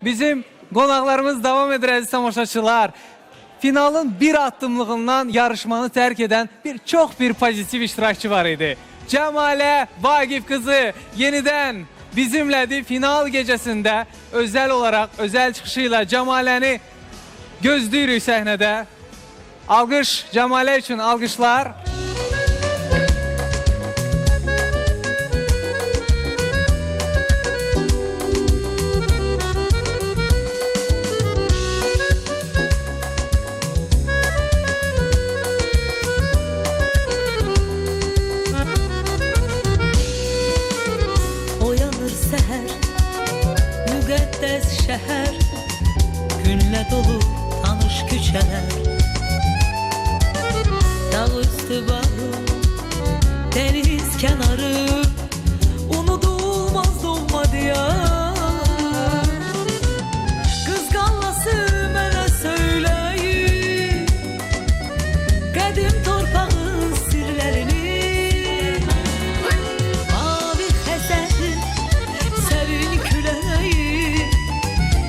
Bizim qonaqlarımız devam edir əziz tamaşaçılar. Finalın bir addımlığından yarışmanı terk eden çok bir pozitif iştirakçı var idi. Cəmalə Vagif kızı yeniden bizimlədi. Final gecesinde özel olarak özel çıxışıyla Cəmaləni gözləyirik səhnədə. Alqış Cəmalə üçün, alqışlar. Seher, müqəddəs şəhər, günlə dolu tanış küçələr, dağ üstü bağı, dəniz kənarı, unudulmaz doğma diyar. Qız qallası mənə söyləyin qədim torpağın sirlərini.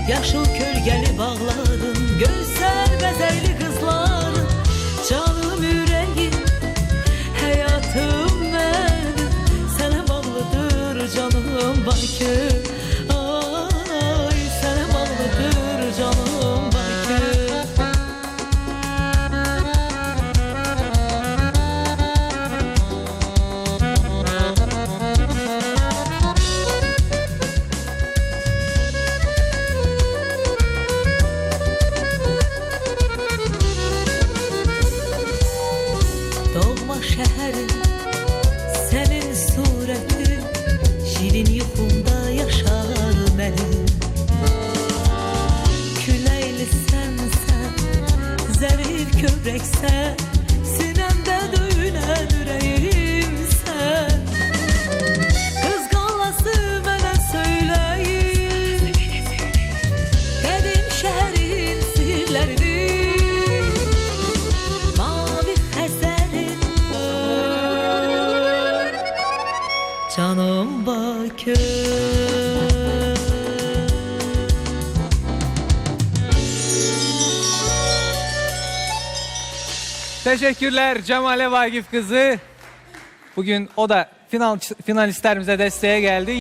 Yaşıl kölgeli bağların, gözler bezeyli kızların, canım yüreğim, hayatım benim, sana bağlıdır canım Bakı. Ay sana bağlıdır canım Bakı. Doğma şehrin, senin suretin, şirin yuxumda yaşar benim. Küleylisən sen, zərif kövrəksən, sinəmdə döyünən ürəyim sen. Qız qallası mənə söyləyin qədim şəhərin sirlərini. Canım Bakı. Teşekkürler Cəmalə Vagif kızı. Bugün o da finalistlerimize desteğe geldi.